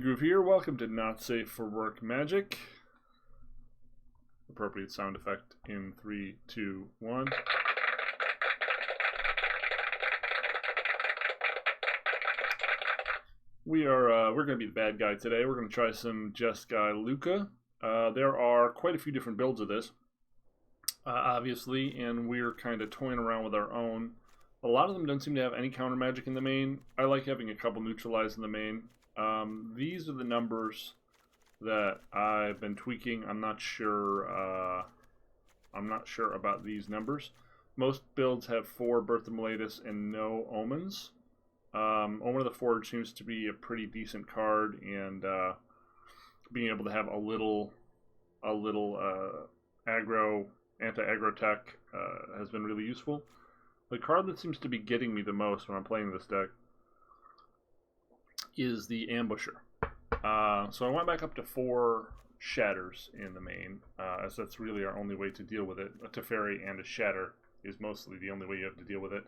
Groove here. Welcome to Not Safe for Work Magic. Appropriate sound effect in 3, 2, 1. We're going to be the bad guy today. We're going to try some Jeskai Luca. There are quite a few different builds of this, obviously, and we're kind of toying around with our own. A lot of them don't seem to have any counter magic in the main. I like having a couple neutralized in the main. These are the numbers that I've been tweaking. I'm not sure about these numbers. Most builds have 4 Birth of Meletus and no Omens. Omen of the Forge seems to be a pretty decent card, and being able to have a little aggro, anti-aggro tech has been really useful. The card that seems to be getting me the most when I'm playing this deck is the Ambusher. So I went back up to 4 Shatters in the main, as that's really our only way to deal with it. A Teferi and a Shatter is mostly the only way you have to deal with it.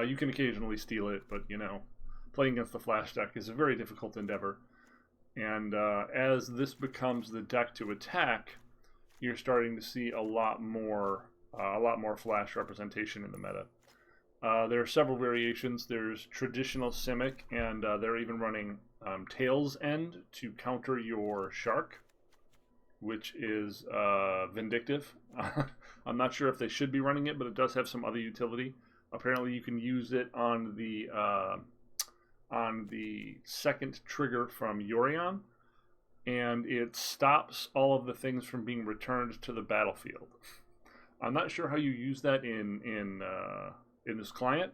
You can occasionally steal it, but you know, playing against the Flash deck is a very difficult endeavor. And as this becomes the deck to attack, you're starting to see a lot more Flash representation in the meta. There are several variations. There's traditional Simic, and they're even running Tails End to counter your Shark, which is vindictive. I'm not sure if they should be running it, but it does have some other utility. Apparently, you can use it on the second trigger from Yorion, and it stops all of the things from being returned to the battlefield. I'm not sure how you use that in this client.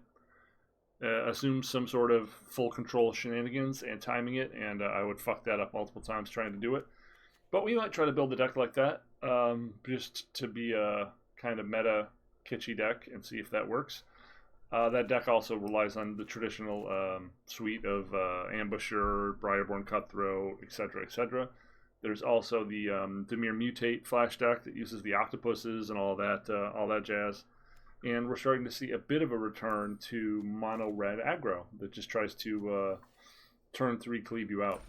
Assume some sort of full control shenanigans and timing it, and I would fuck that up multiple times trying to do it. But we might try to build a deck like that, just to be a kind of meta kitschy deck and see if that works. That deck also relies on the traditional suite of Ambusher, Briarborn Cutthroat, etc., etc. There's also the Dimir Mutate Flash deck that uses the octopuses and all that jazz. And we're starting to see a bit of a return to mono red aggro that just tries to turn 3 cleave you out.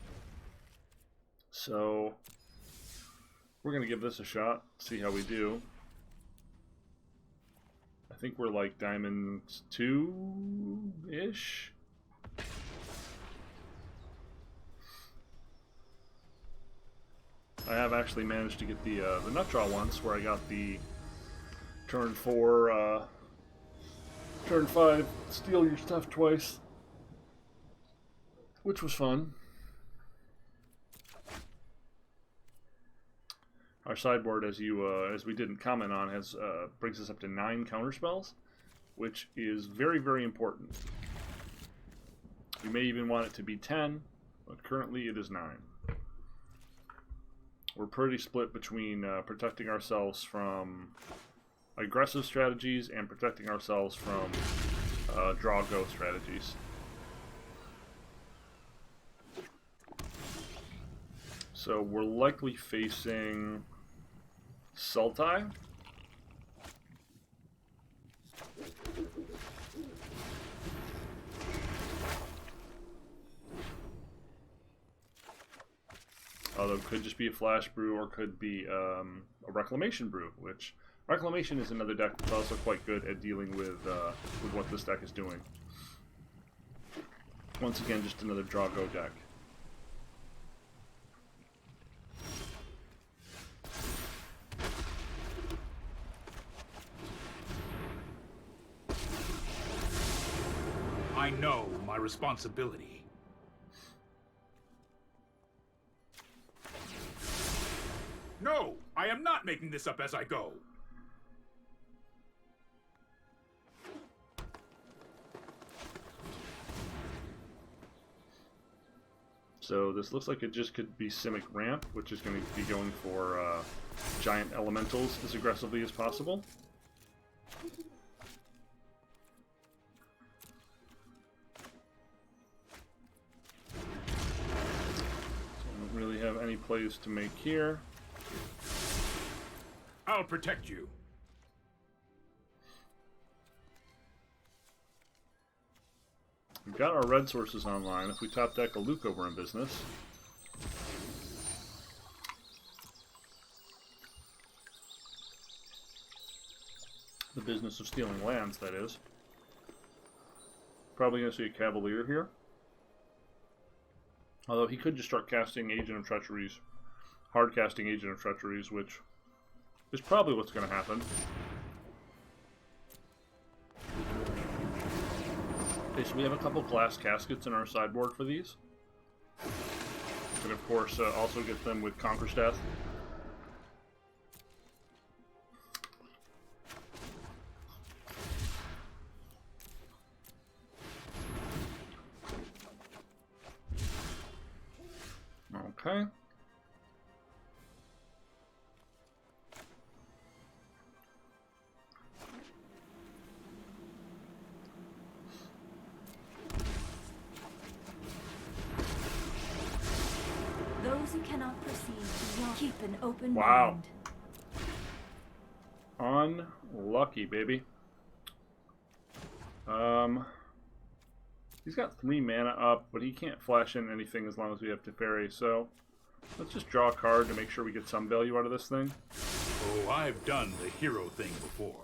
So we're going to give this a shot, see how we do. I think we're like Diamond 2-ish. I have actually managed to get the nut draw once, where I got the turn 4, turn 5, steal your stuff twice, which was fun. Our sideboard, as we didn't comment on, has brings us up to 9 counterspells, which is very, very important. You may even want it to be 10, but currently it is 9. We're pretty split between protecting ourselves from aggressive strategies and protecting ourselves from draw-go strategies. So we're likely facing Sultai. Although it could just be a Flash Brew, or could be a Reclamation Brew, which Reclamation is another deck that's also quite good at dealing with what this deck is doing. Once again, just another draw-go deck. I know my responsibility. No, I am not making this up as I go. So this looks like it just could be Simic Ramp, which is going to be going for giant elementals as aggressively as possible. Don't really have any plays to make here. I'll protect you. We've got our red sources online. If we top deck a Luca, we're in business. The business of stealing lands, that is. Probably going to see a Cavalier here. Although he could just start casting Agent of Treacheries. Hard casting Agent of Treacheries, which is probably what's going to happen. Okay, so we have a couple glass caskets in our sideboard for these. And of course, also get them with Conquer's Death. Okay. Those who cannot perceive beyond keep an open wow. mind. Unlucky, baby. He's got 3 mana up, but he can't flash in anything as long as we have Teferi, so let's just draw a card to make sure we get some value out of this thing. Oh, I've done the hero thing before.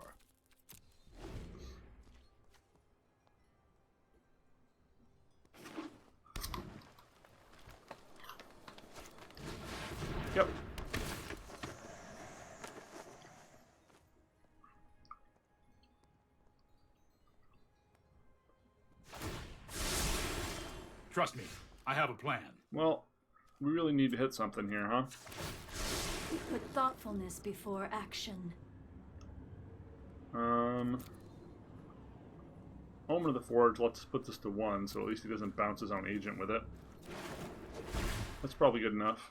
Yep. Trust me, I have a plan. Well, we really need to hit something here, huh? Put thoughtfulness before action. Omen of the Forge, let's put this to 1, so at least he doesn't bounce his own agent with it. That's probably good enough.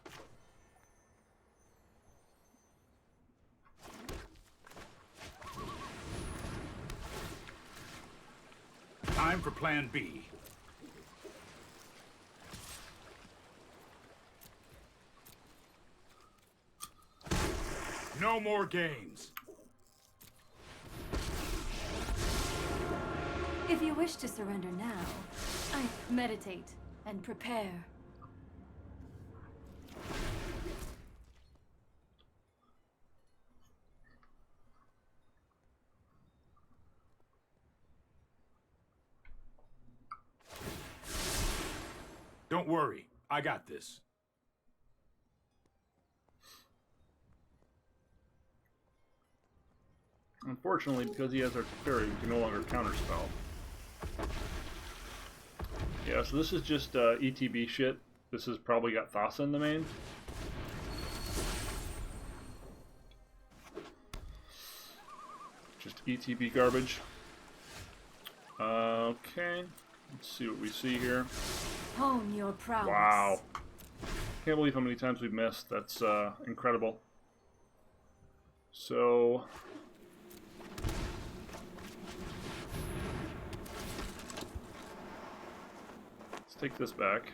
Time for Plan B. No more games. If you wish to surrender now, I meditate and prepare. Don't worry, I got this. Unfortunately, because he has our Teferi, we can no longer counterspell. Yeah, so this is just ETB shit. This has probably got Thassa in the main. Just ETB garbage. Okay, let's see what we see here. Hone your prowess. Wow. Can't believe how many times we've missed. That's incredible. So... let's take this back.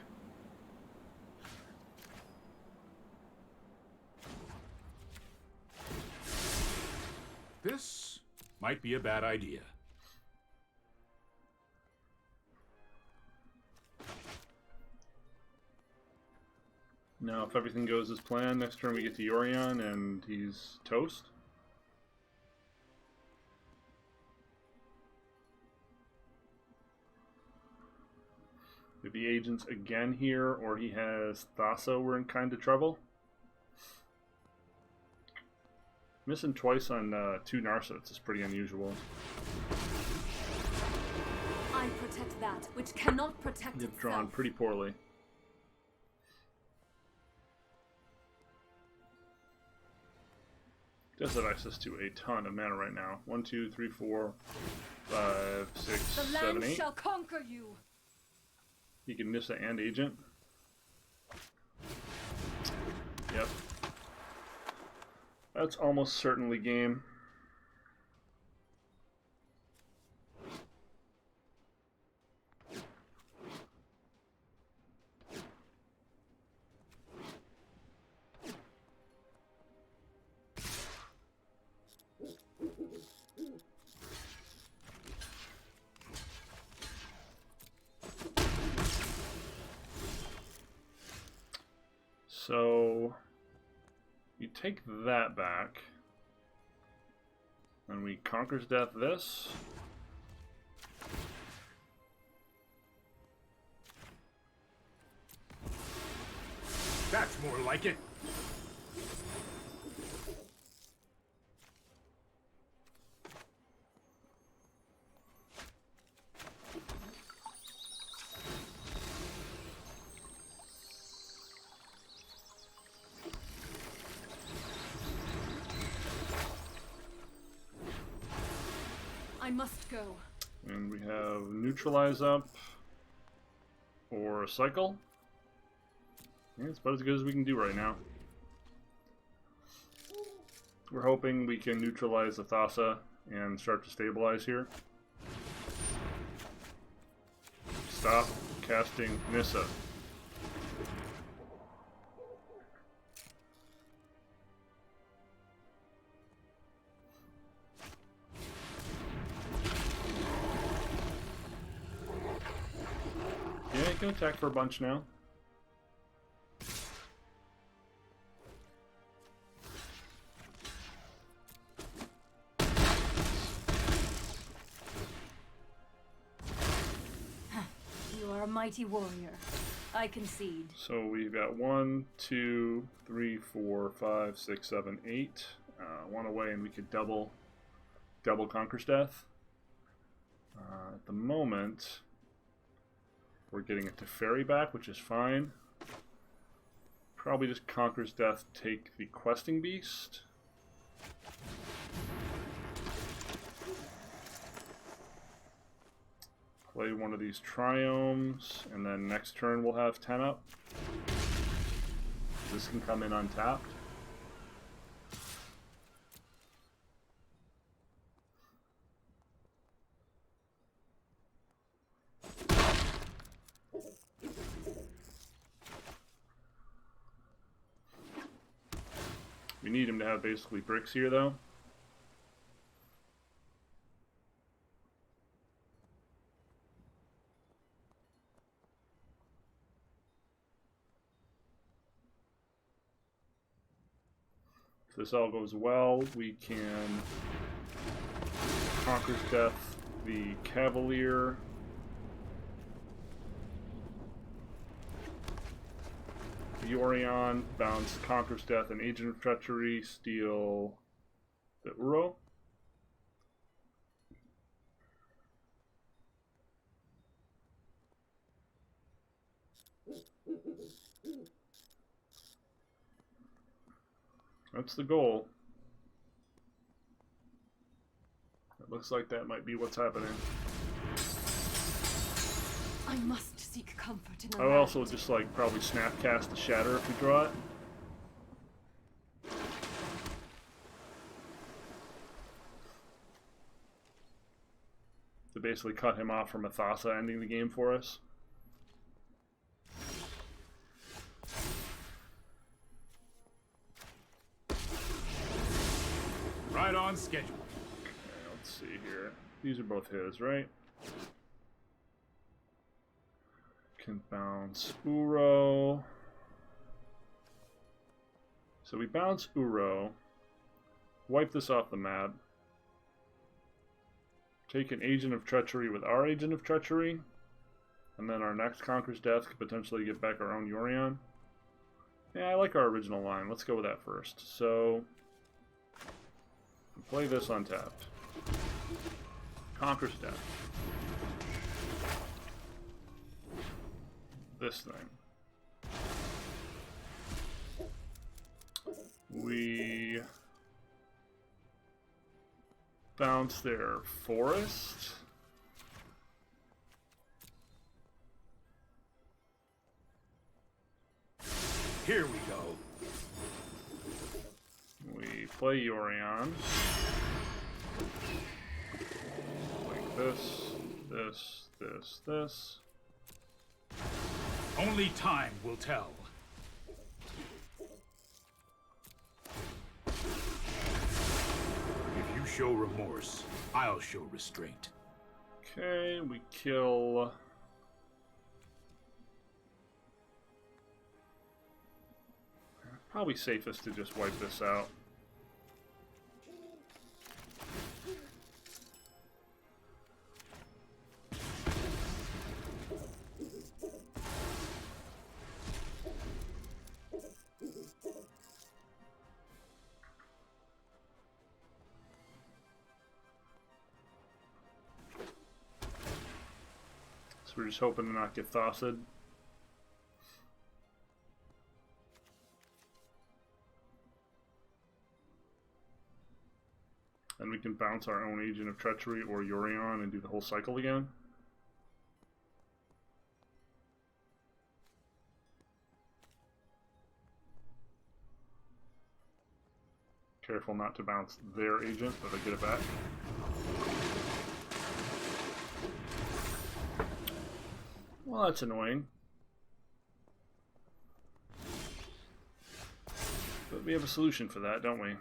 This might be a bad idea. Now, if everything goes as planned, next turn we get to Yorion and he's toast. If the agent's again here, or he has Thassa, we're in kind of trouble. Missing twice on 2 Narsets is pretty unusual. I protect that which cannot protect They've itself. drawn pretty poorly. Does that access to a ton of mana right now. 1, 2, 3, 4, 5, 6, The 7, land 8. shall conquer you. He can Nissa and Agent. Yep. That's almost certainly game. So you take that back, and we Conquer's Death this. That's more like it. I must go. And we have Neutralize up or Cycle. Yeah, it's about as good as we can do right now. We're hoping we can neutralize the Thassa and start to stabilize here. Stop casting Nissa. Yeah, you can attack for a bunch now. You are a mighty warrior. I concede. So we've got 1, 2, 3, 4, 5, 6, 7, 8. One away, and we could double Conquer's Death. At the moment, we're getting it to Fairy back, which is fine. Probably just Conquer's Death, take the Questing Beast. Play one of these Triomes, and then next turn we'll have 10 up. This can come in untapped. We need him to have basically bricks here, though. If this all goes well, we can Conquer's Death the Cavalier. Yorion, bounce Conquer's Death and Agent of Treachery, steal the Uro. That's the goal. It looks like that might be what's happening. I must seek comfort in the I'll land. also just like probably Snapcast the Shatter if we draw it. To basically cut him off from a Thassa ending the game for us. Right on schedule. Okay, let's see here. These are both his, right? Can bounce Uro. So we bounce Uro. Wipe this off the map. Take an Agent of Treachery with our Agent of Treachery. And then our next Conquer's Death could potentially get back our own Yorion. Yeah, I like our original line. Let's go with that first. So, play this untapped. Conquer's Death. This thing. We bounce their Forest. Here we go. We play Yorion. Like this, this. Only time will tell. If you show remorse, I'll show restraint. Okay, we kill probably safest to just wipe this out. So we're just hoping to not get Thoused. And we can bounce our own Agent of Treachery or Yorion and do the whole cycle again. Careful not to bounce their agent, but I get it back. Well, that's annoying. But we have a solution for that, don't we?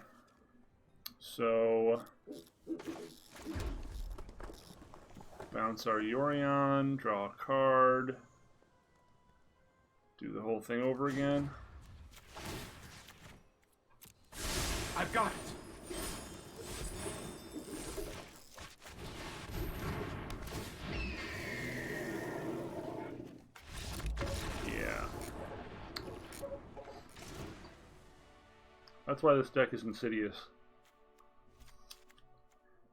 So, bounce our Yorion, draw a card, do the whole thing over again. I've got it. Yeah. That's why this deck is insidious.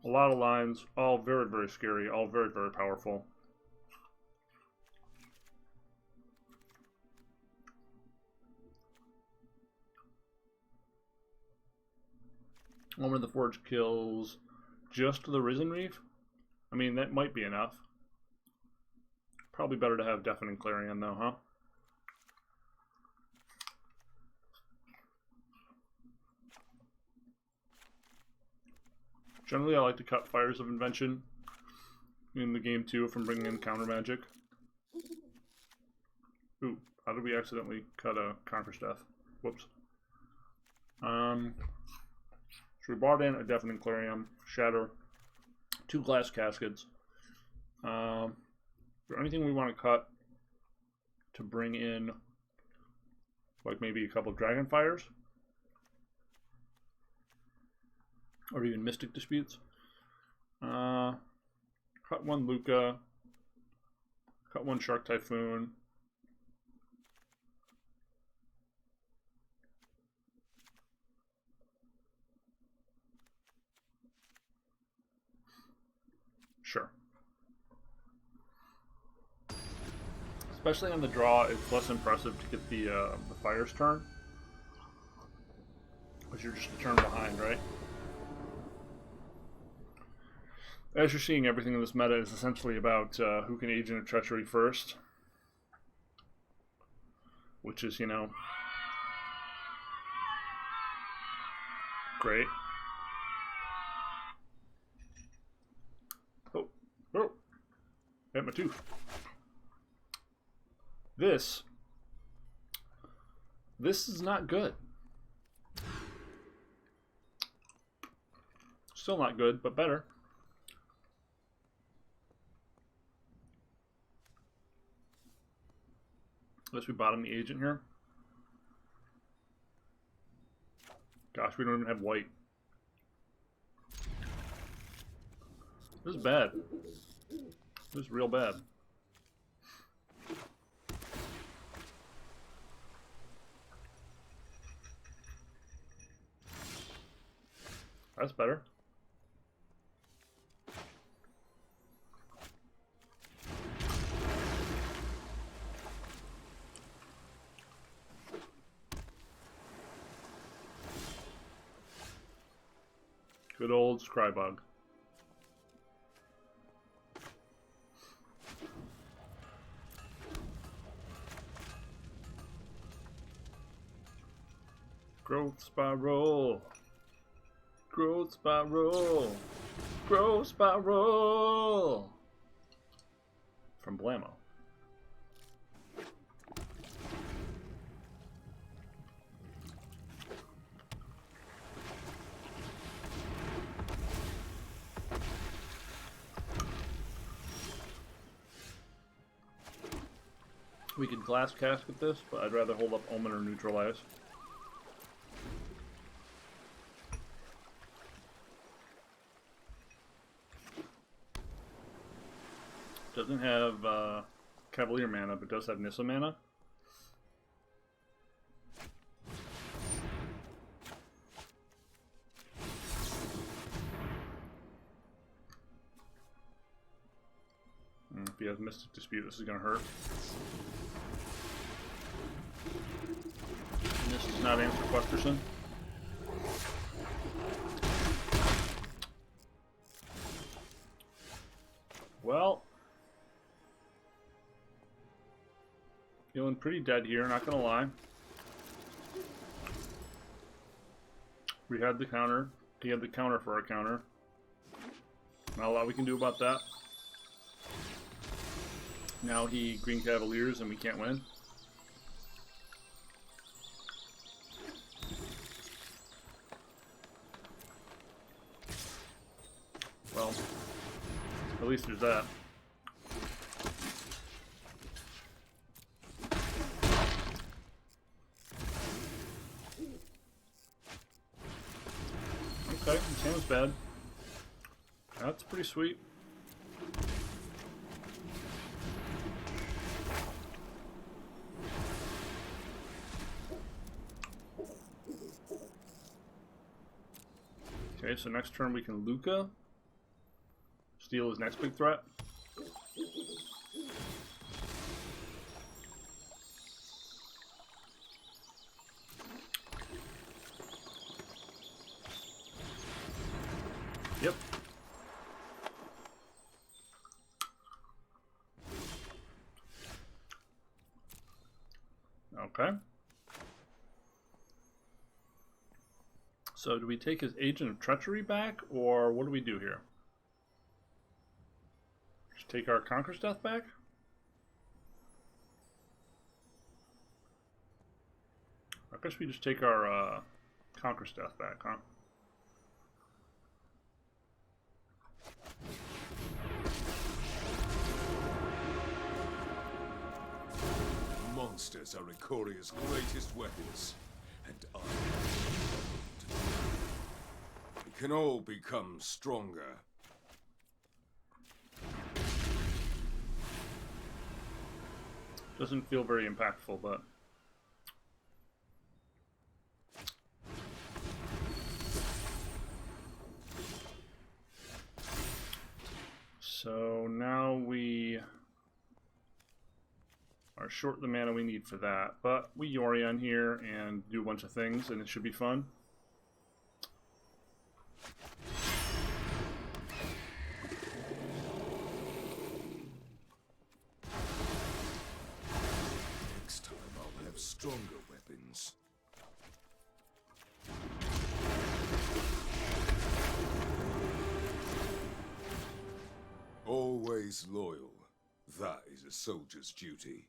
A lot of lines, all very, very scary, all very, very powerful. One of the Forge kills just the Risen Reef. I mean, that might be enough. Probably better to have Deafening Clarion, though, huh? Generally, I like to cut Fires of Invention in the game, too, from bringing in counter magic. Ooh, how did we accidentally cut a Conqueror's Death? Whoops. So we brought in a Deafening Clarion, Shatter, 2 Glass Caskets. Is there anything we want to cut to bring in, like maybe a couple Dragon Fires? Or even Mystic Disputes? Cut 1 Luca, cut 1 Shark Typhoon. Sure. Especially on the draw, it's less impressive to get the Fire's turn. Because you're just a turn behind, right? As you're seeing, everything in this meta is essentially about who can Agent of Treachery first. Which is, you know, great. Oh, hit my tooth. This is not good. Still not good, but better. Unless we bottom the agent here. Gosh, we don't even have white. This is bad. This is real bad. That's better. Good old Scrybug. Growth Spiral. Growth Spiral. Growth Spiral. From Blammo. We could Glass Casket this, but I'd rather hold up Omen or Neutralize. Doesn't have Cavalier mana, but does have Nissa mana. If he has Mystic Dispute, this is going to hurt. And this does not answer Questerson. Well, feeling pretty dead here, not going to lie. We had the counter. He had the counter for our counter. Not a lot we can do about that. Now he Green Cavaliers and we can't win. Well, at least there's that. Okay, his hand was bad. That's pretty sweet. Okay, so next turn we can Luca. Steal his next big threat. Yep. Okay. So do we take his Agent of Treachery back, or what do we do here? Just take our Conqueror's Death back? I guess we just take our Conqueror's Death back, huh? Monsters are Ikoria's greatest weapons, and I... We can all become stronger. Doesn't feel very impactful, but... So now we are short the mana we need for that, but we Yorion here and do a bunch of things, and it should be fun. Next time I'll have stronger weapons. Always loyal. That is a soldier's duty.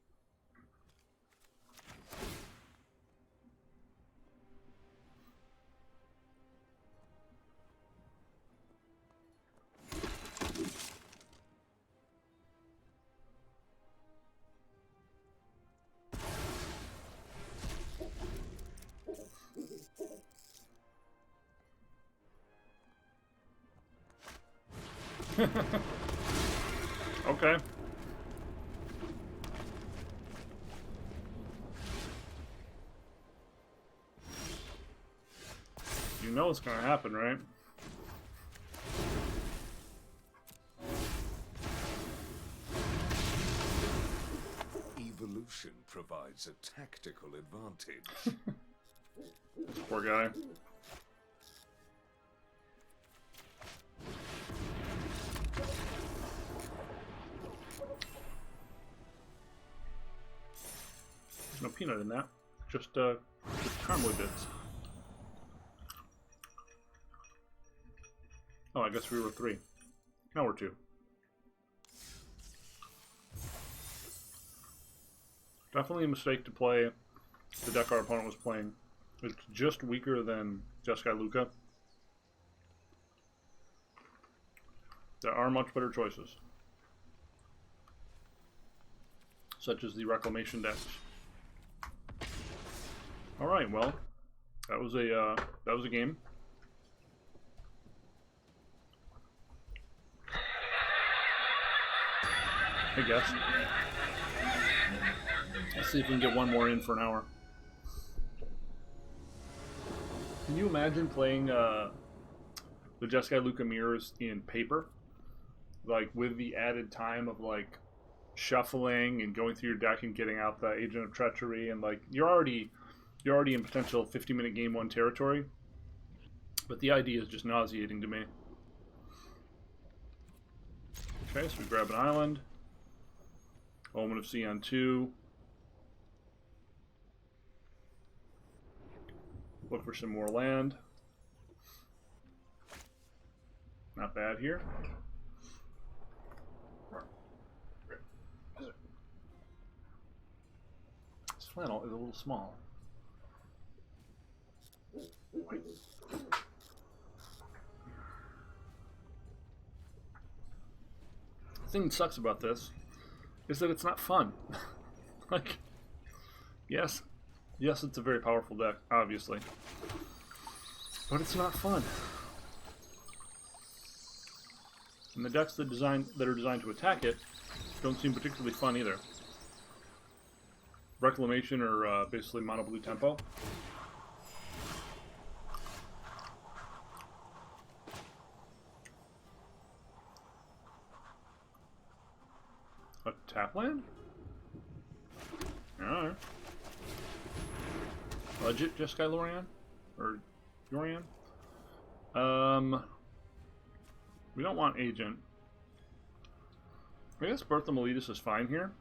Okay. You know what's gonna happen, right? Evolution provides a tactical advantage. This poor guy. There's no peanut in that. Just caramel bits. Oh, I guess we were 3. Now we're 2. Definitely a mistake to play the deck our opponent was playing. It's just weaker than Jeskai Luca. There are much better choices, such as the Reclamation decks. All right, well, that was a game. I guess. Let's see if we can get one more in for an hour. Can you imagine playing the Jeskai Luca mirrors in paper? Like, with the added time of, like, shuffling and going through your deck and getting out the Agent of Treachery, and, like, you're already in potential 50-minute game 1 territory. But the idea is just nauseating to me. Okay, so we grab an island. Omen of Sea on 2. Look for some more land. Not bad here. This flannel is a little small. The thing that sucks about this is that it's not fun. Like, yes, it's a very powerful deck, obviously, but it's not fun. And the decks that are designed to attack it don't seem particularly fun either. Reclamation or basically mono blue tempo. A tap land? Alright. Budget Jeskai Lorian? Or Yorian? We don't want Agent. I guess Birth of Meletus is fine here.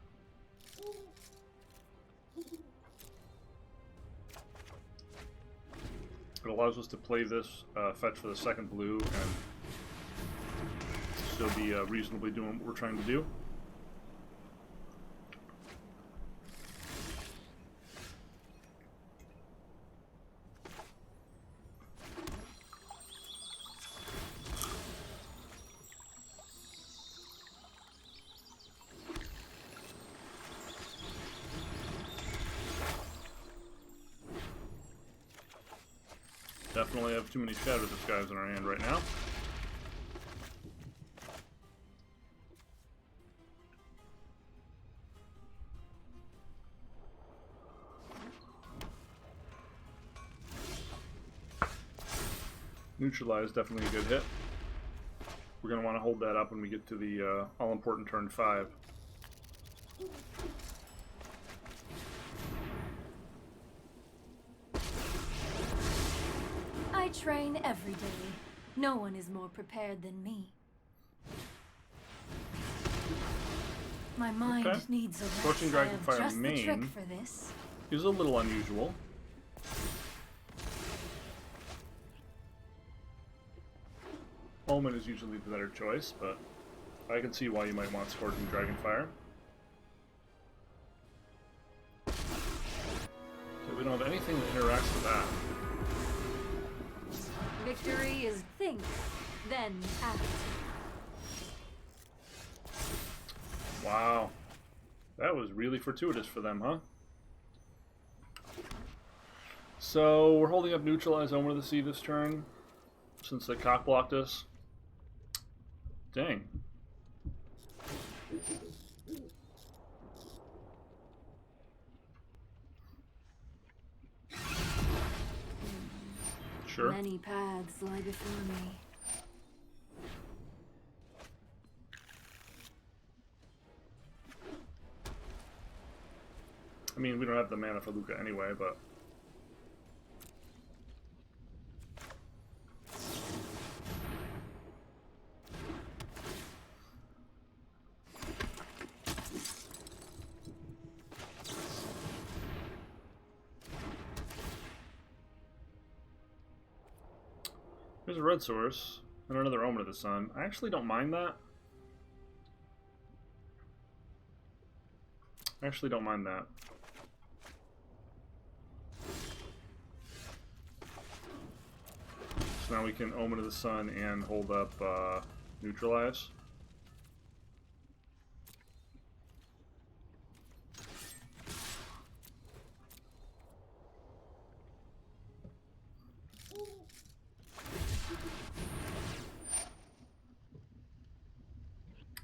It allows us to play this fetch for the second blue and still be reasonably doing what we're trying to do. Definitely have too many Shadow Disguise in our hand right now. Neutralize, definitely a good hit. We're going to want to hold that up when we get to the all-important turn 5. I train every day. No one is more prepared than me. My mind needs a rest. Scorching Dragonfire just main the trick for this. is a little unusual. Omen is usually the better choice, but I can see why you might want Scorching Dragonfire. Okay, we don't have anything that interacts with that. Victory is think, then act. Wow. That was really fortuitous for them, huh? So, we're holding up Neutralize Omen of the Sea this turn, since they cock-blocked us. Dang. Sure. Many paths lie before me. I mean, we don't have the mana for Luca anyway, but... There's a red source, and another Omen of the Sun. I actually don't mind that. So now we can Omen of the Sun and hold up Neutralize.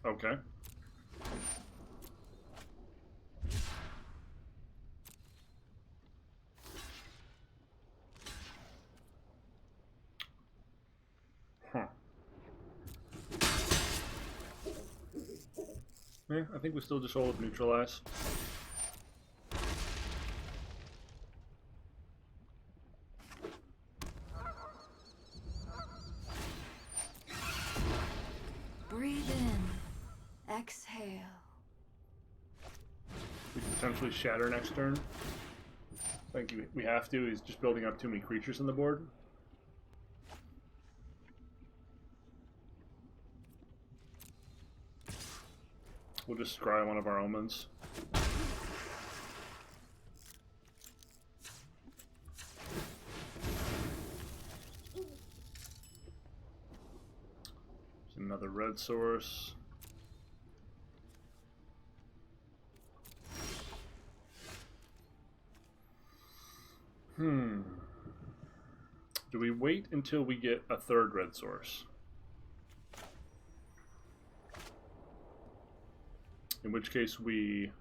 Okay. Yeah, I think we still just hold up neutralize. Breathe in. Exhale. We can potentially shatter next turn. I think we have to. He's just building up too many creatures on the board. We'll just scry one of our omens. There's another red source. Do we wait until we get a third red source? In which case we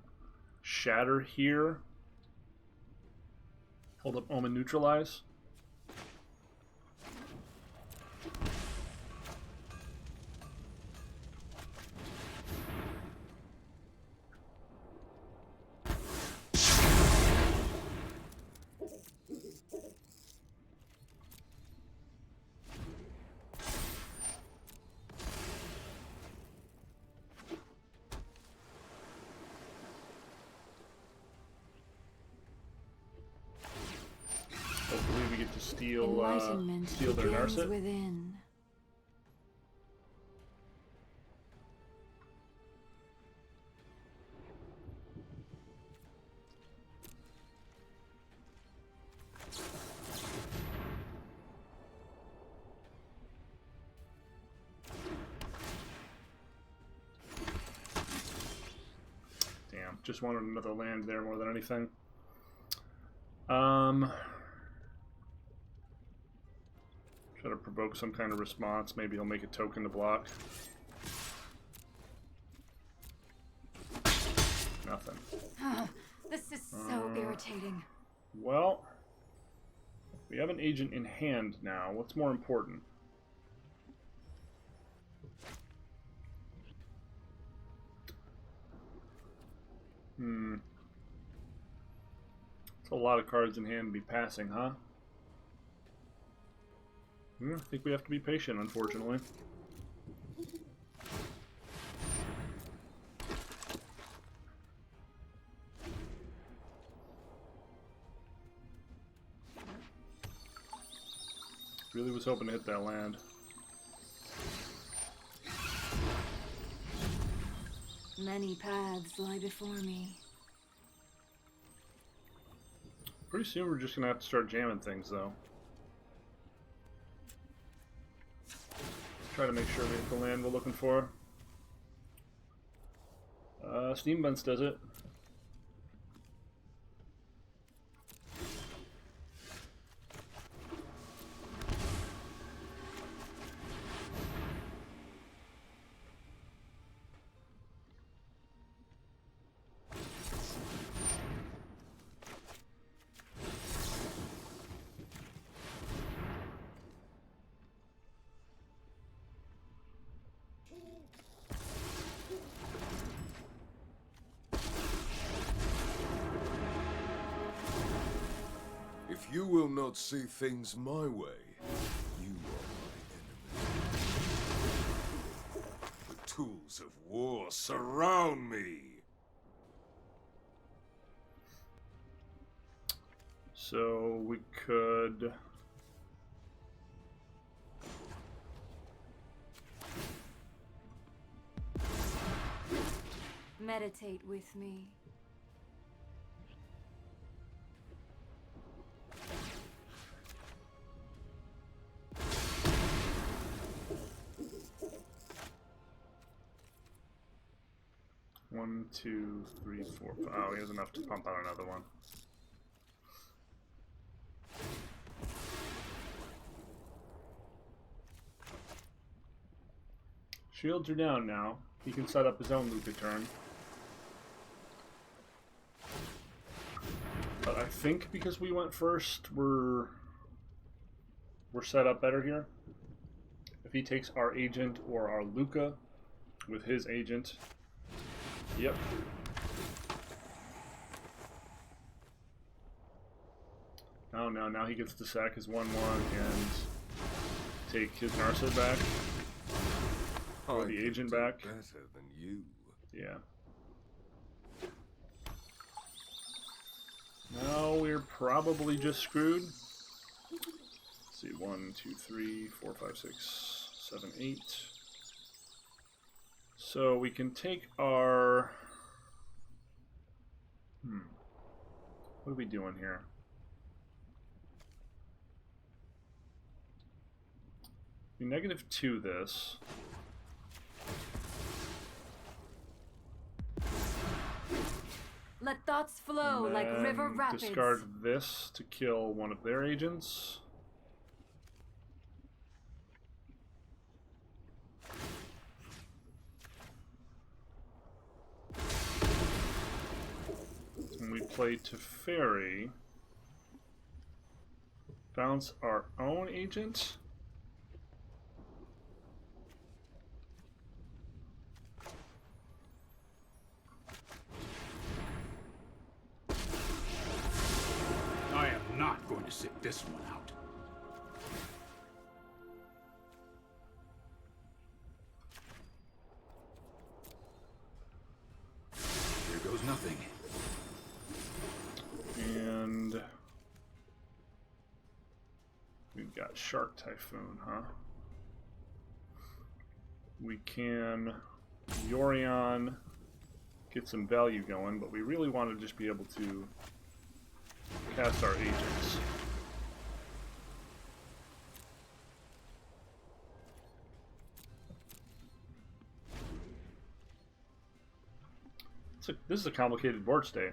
shatter here. Hold up omen neutralize. Hopefully we get to steal their Narset. Within. Damn, just wanted another land there more than anything. Try to provoke some kind of response. Maybe he'll make a token to block. Nothing. This is so irritating. Well, we have an agent in hand now. What's more important? It's a lot of cards in hand to be passing, huh? I think we have to be patient, unfortunately. Really was hoping to hit that land. Many paths lie before me. Pretty soon we're just gonna have to start jamming things, though. Try to make sure we hit the land we're looking for. Steam Bunts does it. If you will not see things my way, you are my enemy. The tools of war surround me. So we could... Meditate with me. One, two, three, four. Oh, he has enough to pump out another one. Shields are down now. He can set up his own Luca turn. But I think because we went first, we're set up better here. If he takes our agent or our Luca with his agent, Yep. Oh no, now he gets to sack his 1/1 and take his Narset back. Or the agent back. Better than you. Yeah. Now we're probably just screwed. Let's see, 1, 2, 3, 4, 5, 6, 7, 8. So we can take our... What are we doing here? We -2 this. Let thoughts flow And like then river rapids. discard this to kill one of their agents. And we play Teferi. Bounce our own agent. I am not going to sit this one out. Here goes nothing. And we've got Shark Typhoon, huh? We can Yorion, get some value going, but we really want to just be able to cast our agents. This is a complicated board state.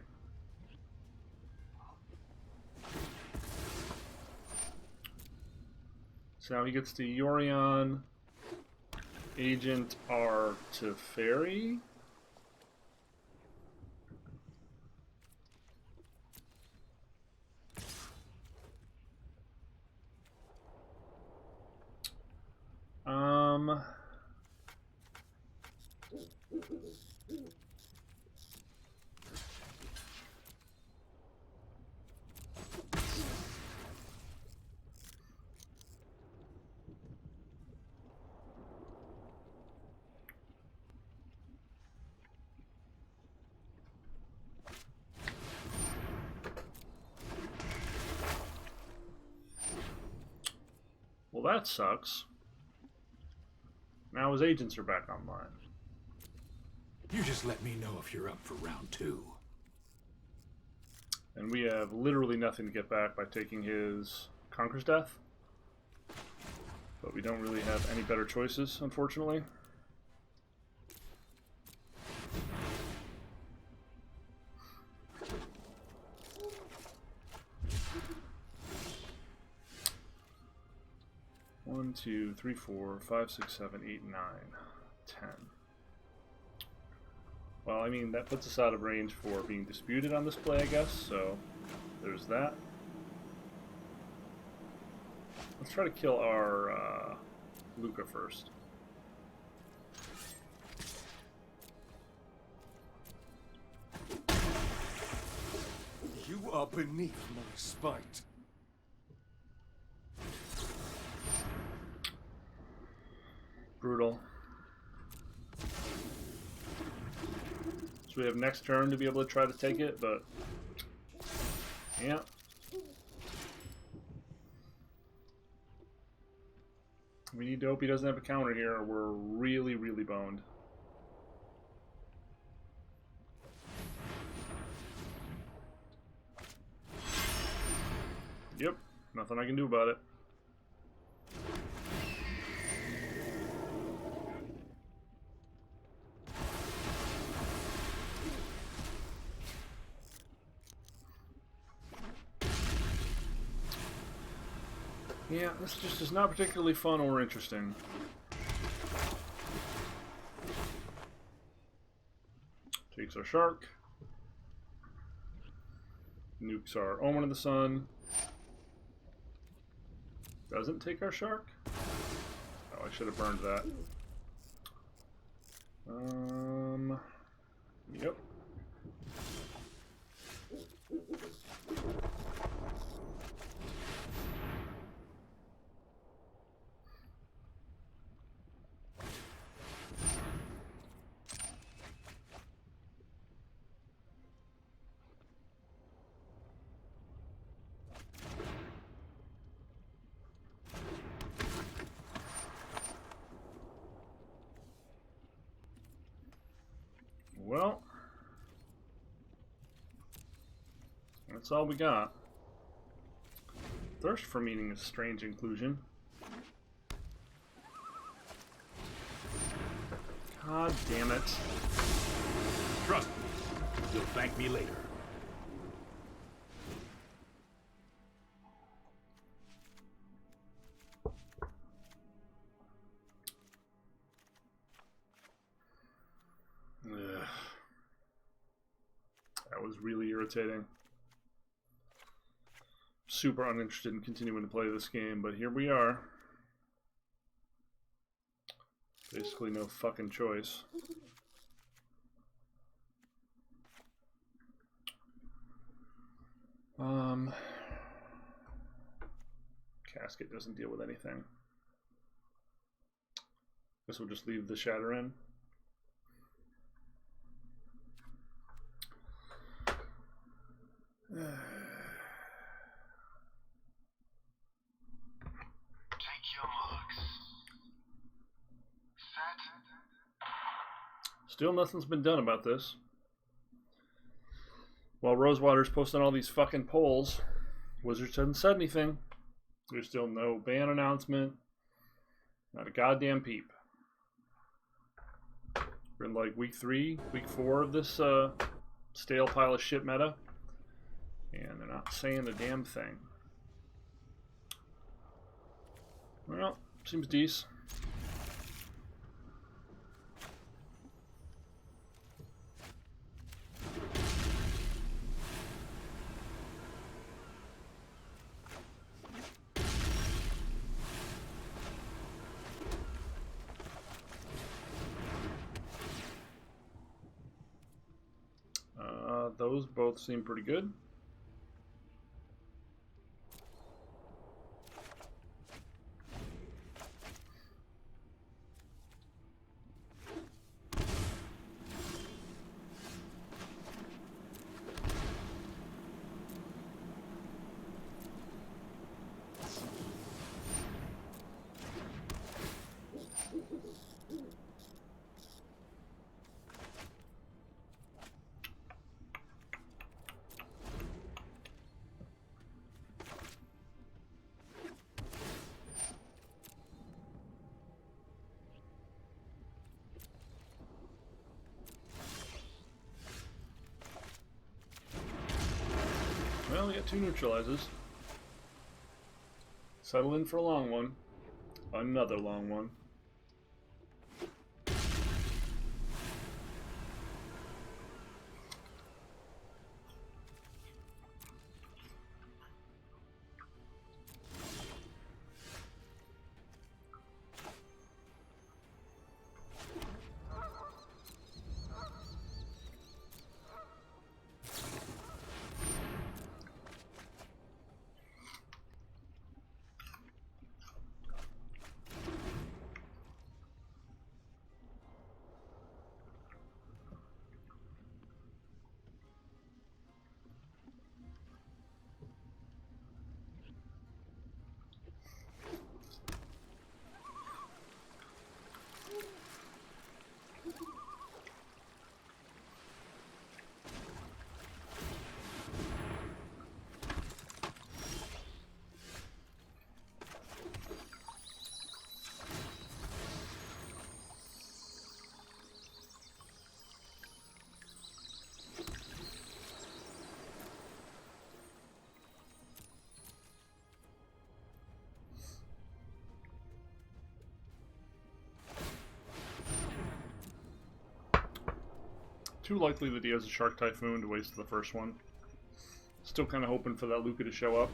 So now he gets to Yorion, agent R Teferi. Well, that sucks. Now his agents are back online. You just let me know if you're up for round 2. And we have literally nothing to get back by taking his Conqueror's Death. But we don't really have any better choices, unfortunately. One, 2, 3, 4, 5, 6, 7, 8, 9, 10. Well, I mean, that puts us out of range for being disputed on this play, I guess, so there's that. Let's try to kill our Luca first. You are beneath my spite. Brutal. So we have next turn to be able to try to take it, but yeah. We need to hope he doesn't have a counter here, or we're really, really boned. Yep, nothing I can do about it. Yeah, this just is not particularly fun or interesting. Takes our Shark. Nukes our Omen of the Sun. Doesn't take our Shark? Oh, I should have burned that. Yep. Well, that's all we got. Thirst for Meaning is a strange inclusion. God damn it. Trust me, you'll thank me later. Ugh. That was really irritating. Super uninterested in continuing to play this game, but here we are. Basically no fucking choice. Casket doesn't deal with anything. Guess we'll just leave the Shatter in. Still nothing's been done about this. While Rosewater's posting all these fucking polls, Wizards hasn't said anything. There's still no ban announcement. Not a goddamn peep. We're in like week 3, week 4 of this stale pile of shit meta. And they're not saying a damn thing. Well, seems decent. Those both seem pretty good. Well, we got 2 neutralizes. Settle in for a long one. Another long one. Too likely that he has a Shark Typhoon to waste the first one. Still kind of hoping for that Luca to show up.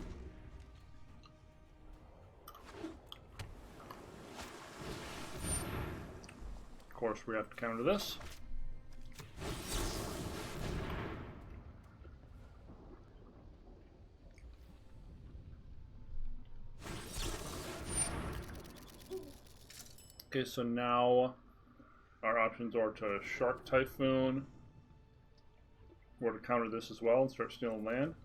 Of course, we have to counter this. Okay, so now our options are to Shark Typhoon, or to counter this as well and start stealing land.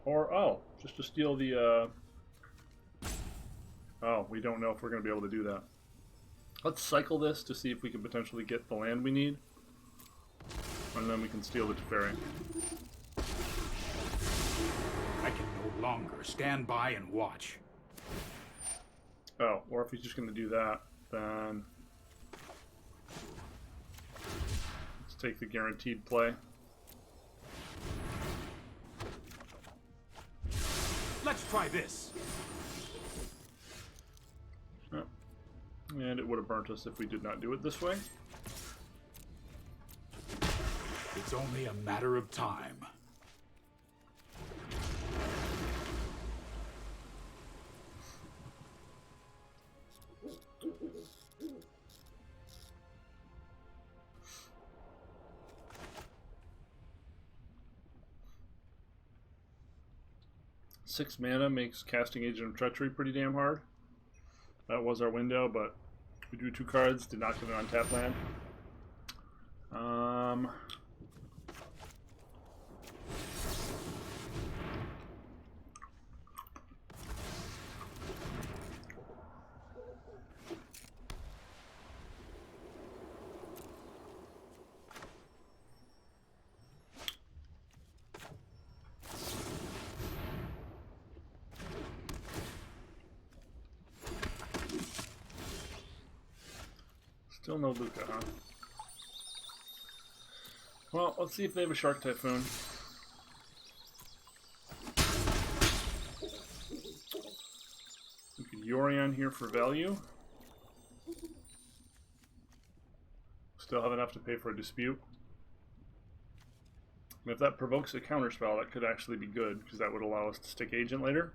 Or, oh, just to steal the, oh, we don't know if we're going to be able to do that. Let's cycle this to see if we can potentially get the land we need. And then we can steal the Teferi. I can no longer stand by and watch. Oh, or if he's just going to do that, then let's take the guaranteed play. Let's try this. Oh. And it would have burnt us if we did not do it this way. It's only a matter of time. Six mana makes casting Agent of Treachery pretty damn hard. That was our window, but we drew 2 cards, did not get an untapped land. Still no Luca, huh? Well, let's see if they have a Shark Typhoon. We could Yorion here for value. Still have enough to pay for a dispute. And if that provokes a counterspell, that could actually be good, because that would allow us to stick Agent later.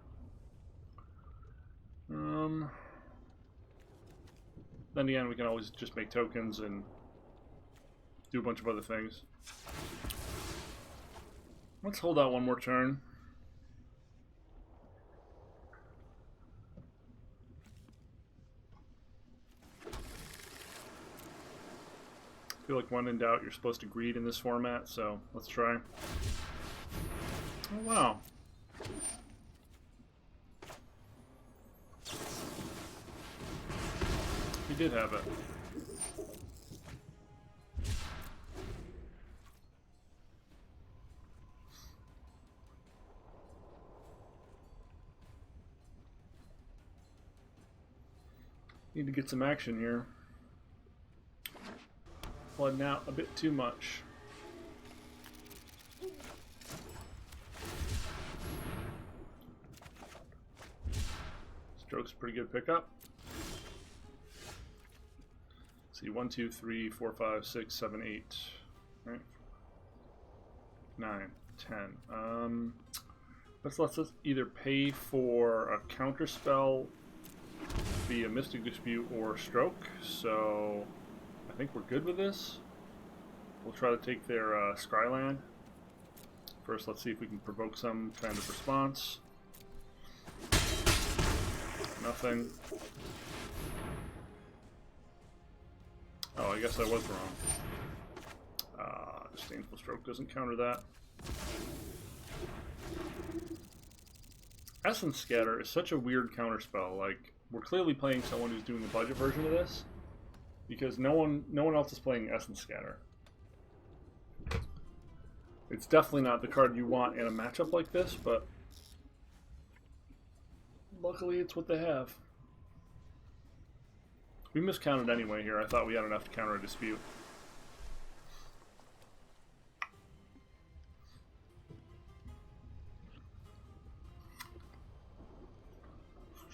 Then again, we can always just make tokens and do a bunch of other things. Let's hold out one more turn. I feel like when in doubt, you're supposed to greed in this format, so let's try. Oh, wow. He did have it. Need to get some action here. Flooding out a bit too much. Stroke's a pretty good pickup. See, 1, 2, 3, 4, 5, 6, 7, 8, right? 9, 10. Let's either pay for a counterspell via Mystic Dispute or Stroke. So I think we're good with this. We'll try to take their Scryland. First, let's see if we can provoke some kind of response. Nothing. Oh, I guess I was wrong. Disdainful Stroke doesn't counter that. Essence Scatter is such a weird counterspell. Like, we're clearly playing someone who's doing the budget version of this, because no one else is playing Essence Scatter. It's definitely not the card you want in a matchup like this, but luckily it's what they have. We miscounted anyway here. I thought we had enough to counter a dispute.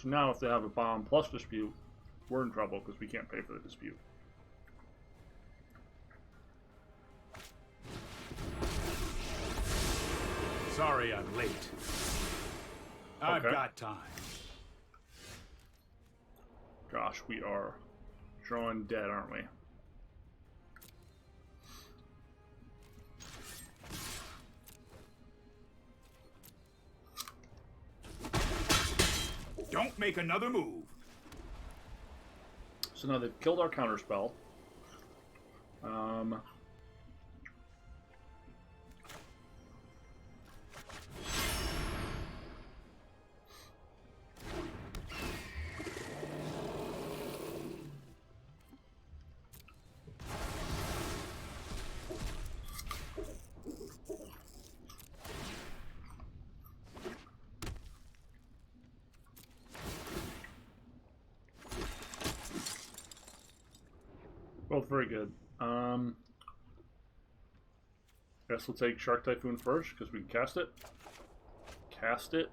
So now if they have a bomb plus dispute, we're in trouble because we can't pay for the dispute. Sorry I'm late. I've got time. Gosh, we are drawing dead, aren't we? Don't make another move. So now they've killed our counterspell. Both very good. Guess we'll take Shark Typhoon first because we can cast it. Cast it.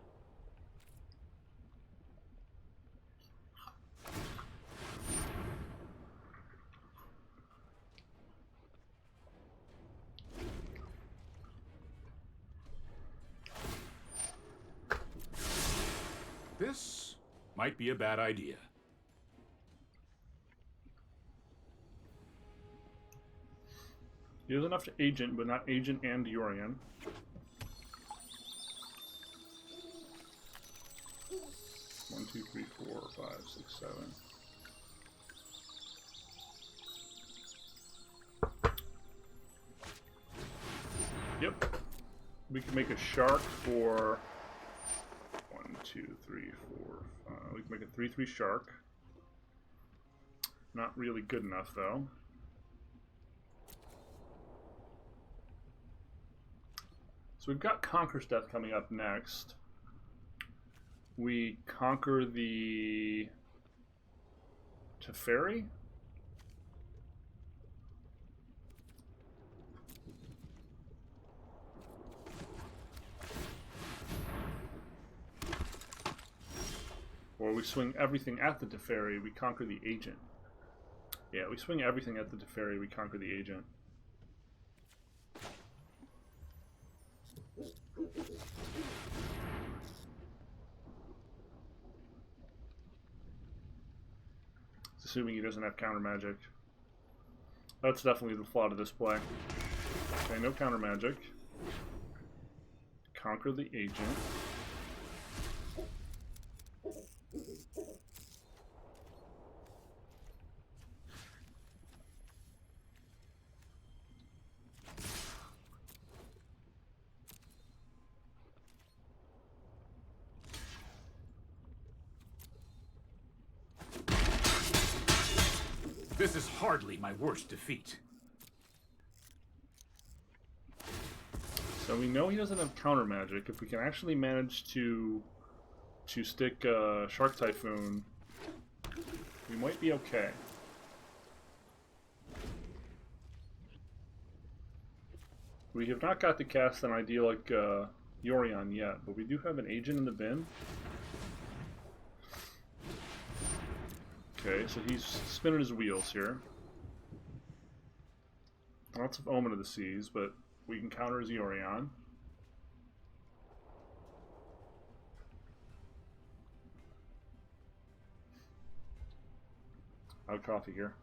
This might be a bad idea. He has enough to Agent, but not Agent and Yorion. One, two, three, 4, 5, 6, 7. Yep. We can make a shark for 1, 2, 3, 4, 5. We can make a 3/3 shark. Not really good enough though. So we've got Conquer's Death coming up next. We conquer the Teferi. Or we swing everything at the Teferi, we conquer the Agent. Yeah, we swing everything at the Teferi, we conquer the Agent. Assuming he doesn't have counter magic. That's definitely the flaw to this play. Okay, no counter magic. Conquer the Agent. This is hardly my worst defeat. So we know he doesn't have counter magic. If we can actually manage to stick Shark Typhoon, we might be okay. We have not got to cast an idyllic Yorion yet, but we do have an Agent in the bin. Okay, so he's spinning his wheels here. Lots of Omen of the Seas, but we can counter his Yorion. I'll have coffee here.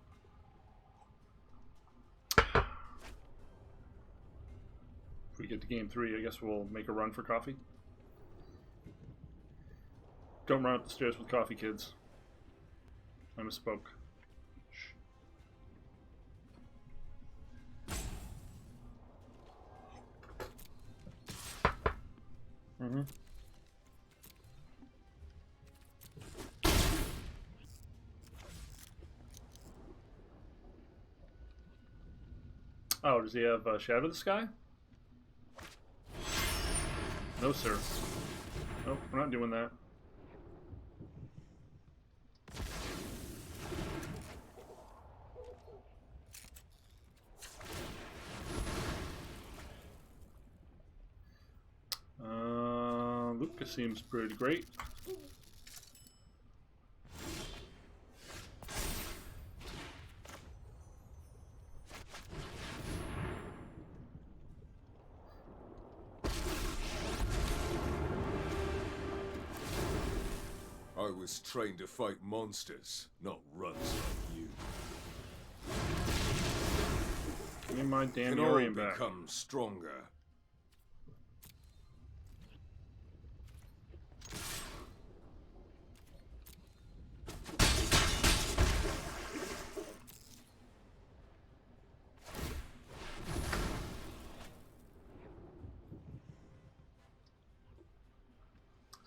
If we get to game 3, I guess we'll make a run for coffee. Don't run up the stairs with coffee, kids. I misspoke. Shh. Mm-hmm. Oh, does he have Shadow of the Sky? No, sir. Nope, we're not doing that. Lucas seems pretty great. I was trained to fight monsters, not runs like you. Give me my damn Can all Yorion back. become stronger.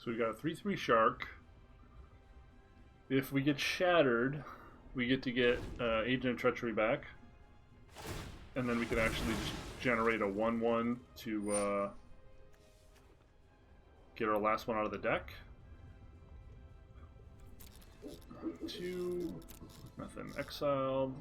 So we've got a 3/3 shark. If we get shattered, we get to get Agent of Treachery back. And then we can actually just generate a 1/1 to get our last one out of the deck. 2, nothing exiled.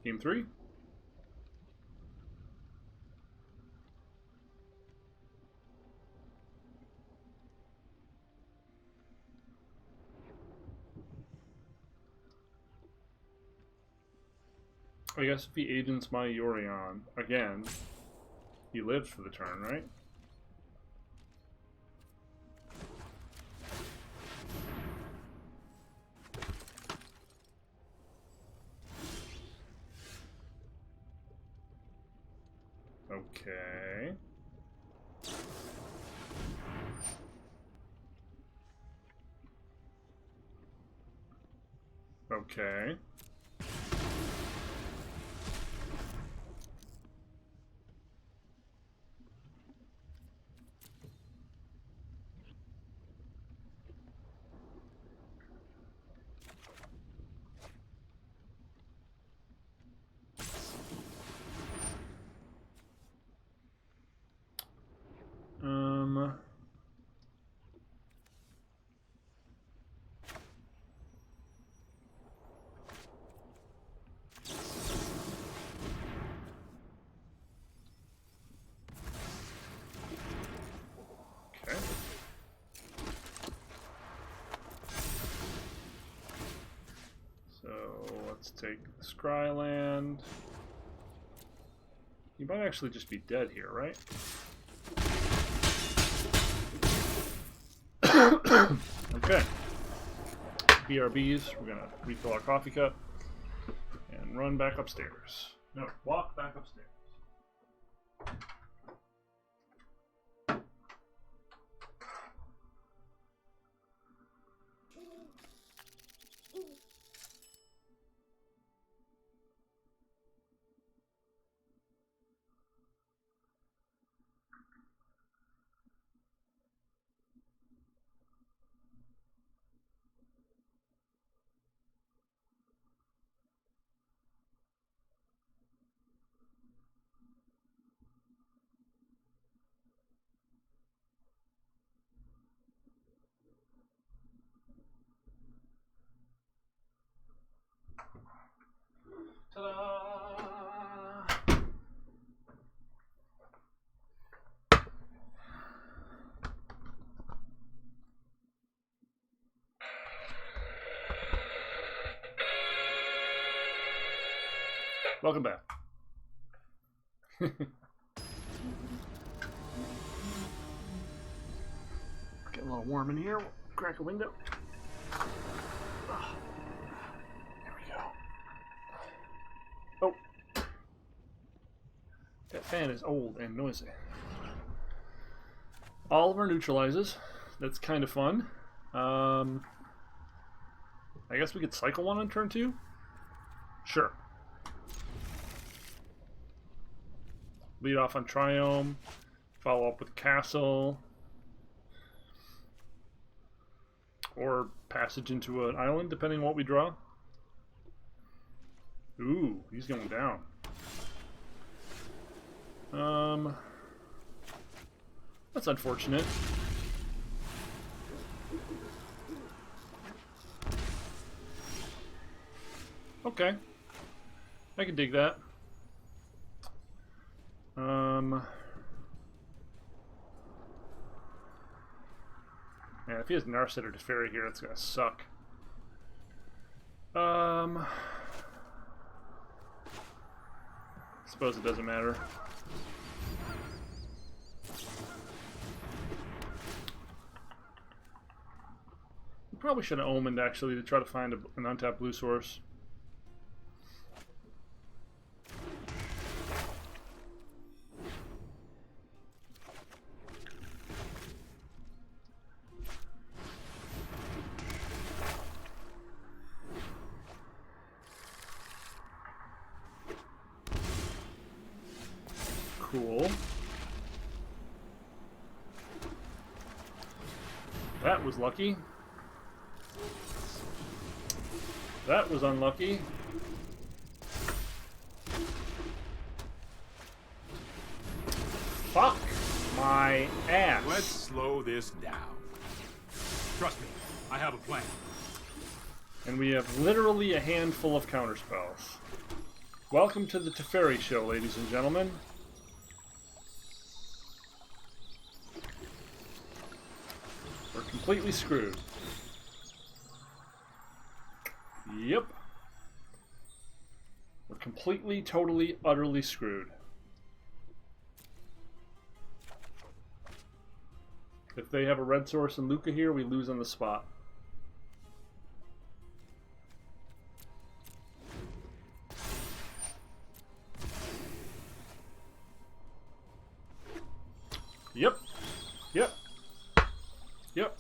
Game 3. I guess if he agents my Yorion again, he lives for the turn, right? Okay. Okay. Okay. So let's take the Scryland. You might actually just be dead here, right? Okay. BRBs, we're gonna refill our coffee cup and run back upstairs. No, walk back upstairs. Ta-da! Welcome back. Get a little warm in here. We'll crack a window. There we go. Oh. That fan is old and noisy. Oliver neutralizes. That's kind of fun. I guess we could cycle one on turn 2? Sure. Lead off on Triome. Follow up with Castle. Or passage into an island, depending on what we draw. Ooh, he's going down. That's unfortunate. Okay. I can dig that. Yeah, if he has Narset or Teferi here, it's gonna suck. Suppose it doesn't matter. We probably should have omened actually to try to find an untapped blue source. Cool. That was lucky. That was unlucky. Fuck my ass. Let's slow this down. Trust me, I have a plan. And we have literally a handful of counterspells. Welcome to the Teferi Show, ladies and gentlemen. We're completely screwed. Yep. We're completely, totally, utterly screwed. If they have a red source and Luca here, we lose on the spot. Yep. Yep. Yep.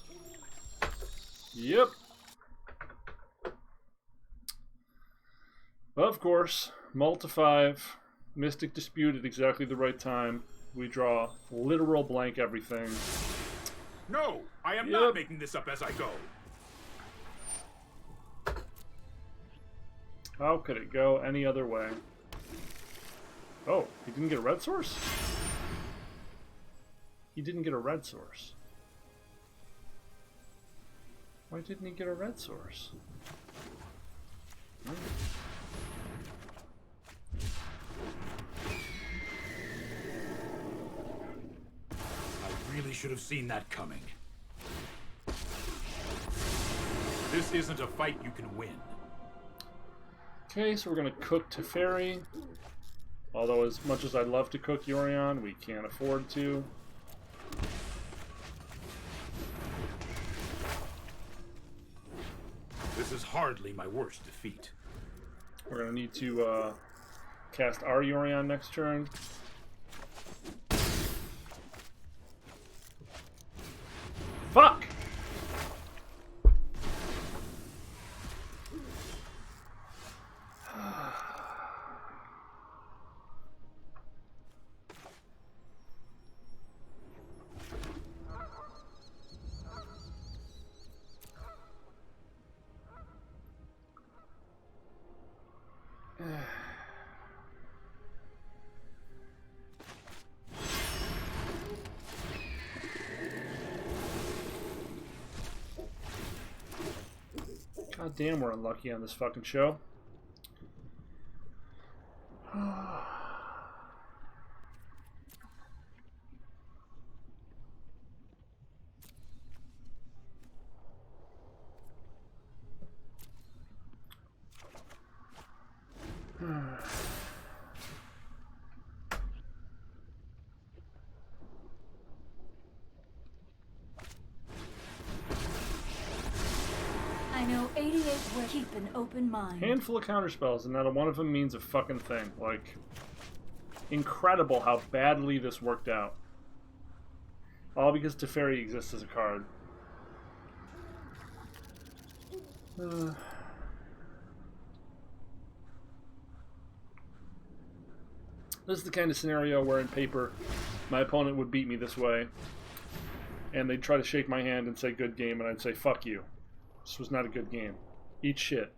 Yep. Of course, Multi 5, Mystic Dispute at exactly the right time. We draw literal blank everything. No, I am not making this up as I go. How could it go any other way? Oh, he didn't get a red source? He didn't get a red source. Why didn't he get a red source? I really should have seen that coming. This isn't a fight you can win. Okay, so we're going to cook Teferi. Although as much as I'd love to cook Yorion, we can't afford to. This is hardly my worst defeat. We're going to need to cast our Yorion next turn. Fuck! God damn, we're unlucky on this fucking show. I know 88 will keep an open mind. Handful of counterspells, and not one of them means a fucking thing. Like, incredible how badly this worked out. All because Teferi exists as a card. This is the kind of scenario where in paper my opponent would beat me this way, and they'd try to shake my hand and say good game, and I'd say fuck you. This was not a good game. Eat shit.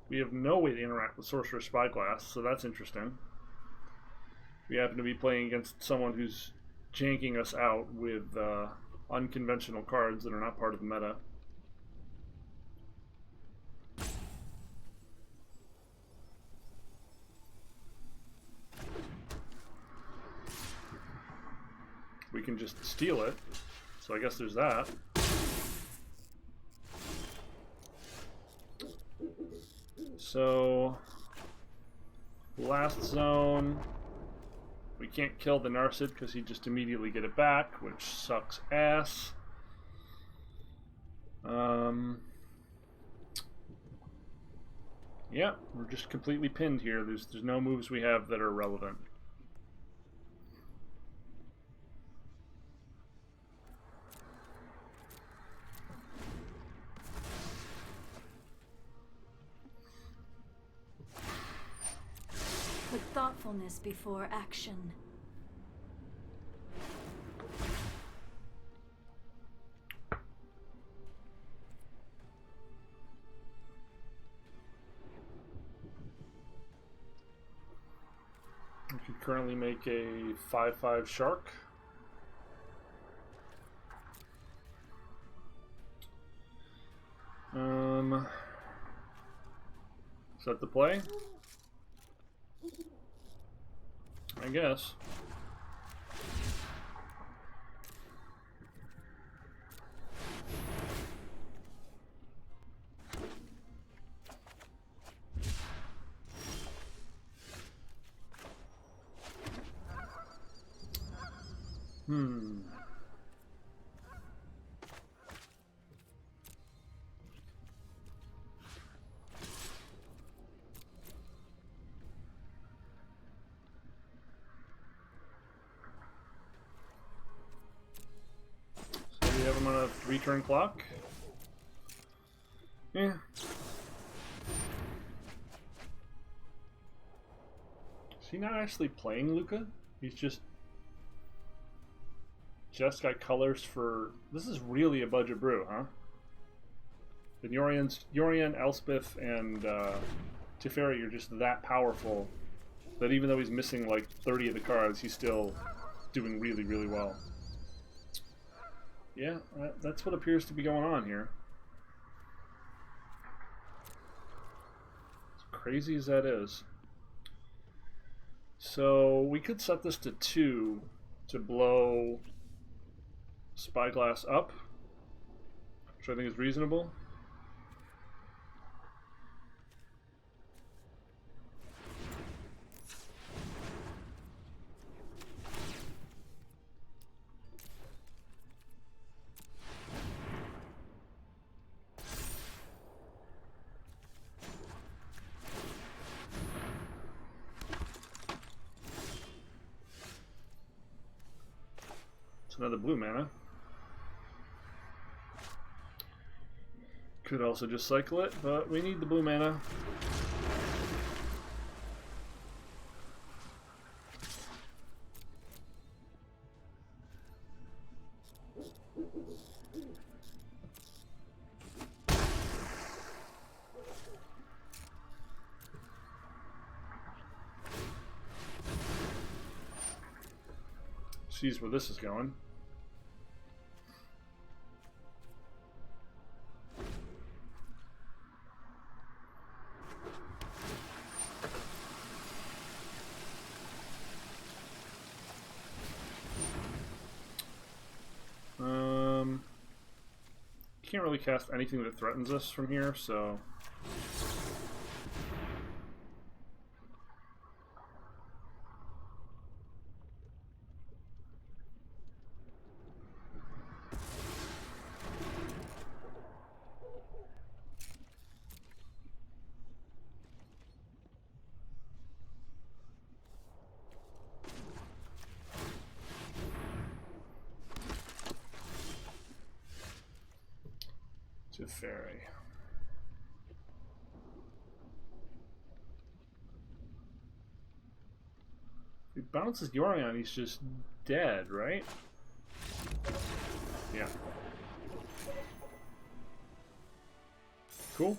We have no way to interact with Sorcerer's Spyglass, so that's interesting. We happen to be playing against someone who's janking us out with unconventional cards that are not part of the meta. We can just steal it, so I guess there's that. So, last zone, we can't kill the Narset because he'd just immediately get it back, which sucks ass. Yeah, we're just completely pinned here. There's no moves we have that are relevant. Put thoughtfulness before action. You can currently make a 5/5 shark. Set the play? I guess. We have him on a 3-turn clock. Yeah. Is he not actually playing Luca? He's just got colors for... This is really a budget brew, huh? And Yorion, Elspeth, and Teferi are just that powerful that even though he's missing like 30 of the cards, he's still doing really, really well. Yeah, that's what appears to be going on here. As crazy as that is. So we could set this to 2 to blow Spyglass up, which I think is reasonable. Another blue mana. Could also just cycle it, but we need the blue mana. Sees where this is going. Can't really cast anything that threatens us from here, so Teferi. If he bounces Yorion, he's just dead, right? Yeah. Cool.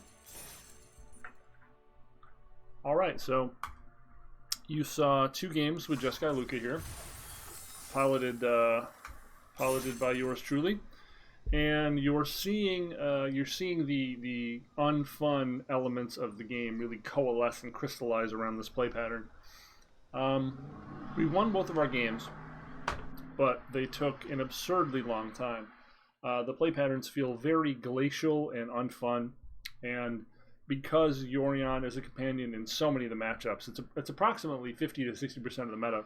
Alright, so you saw 2 games with Jeskai Luca here, piloted by yours truly. And you're seeing the unfun elements of the game really coalesce and crystallize around this play pattern. We won both of our games, but they took an absurdly long time. The play patterns feel very glacial and unfun, and because Yorion is a companion in so many of the matchups, it's approximately 50 to 60% of the meta.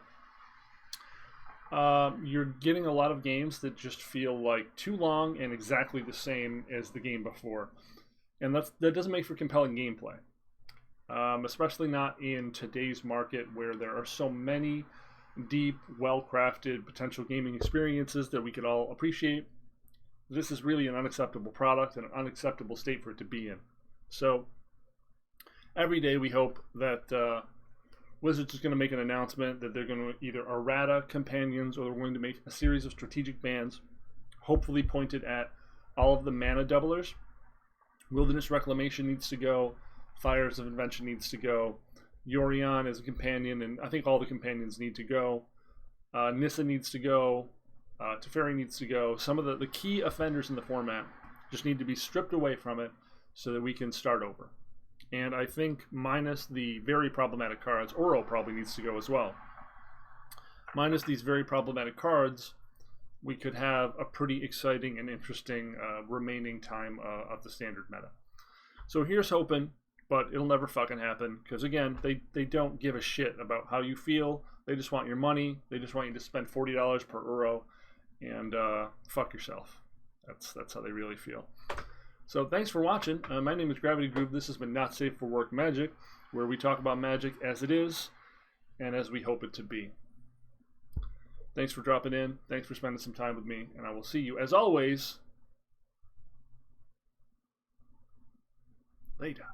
You're getting a lot of games that just feel like too long and exactly the same as the game before, and that doesn't make for compelling gameplay, especially not in today's market where there are so many deep, well-crafted potential gaming experiences that we could all appreciate. This is really an unacceptable product and an unacceptable state for it to be in. So every day we hope that Wizards is going to make an announcement that they're going to either errata companions or they're going to make a series of strategic bans, hopefully pointed at all of the mana doublers. Wilderness Reclamation needs to go. Fires of Invention needs to go. Yorion as a companion, and I think all the companions need to go. Nissa needs to go. Teferi needs to go. Some of the key offenders in the format just need to be stripped away from it so that we can start over. And I think minus the very problematic cards, Oro probably needs to go as well. Minus these very problematic cards, we could have a pretty exciting and interesting remaining time of the standard meta. So here's hoping, but it'll never fucking happen, because again, they don't give a shit about how you feel. They just want your money. They just want you to spend $40 per Uro and fuck yourself. That's how they really feel. So thanks for watching. My name is Gravity Groove. This has been Not Safe for Work Magic, where we talk about magic as it is and as we hope it to be. Thanks for dropping in. Thanks for spending some time with me. And I will see you, as always, later.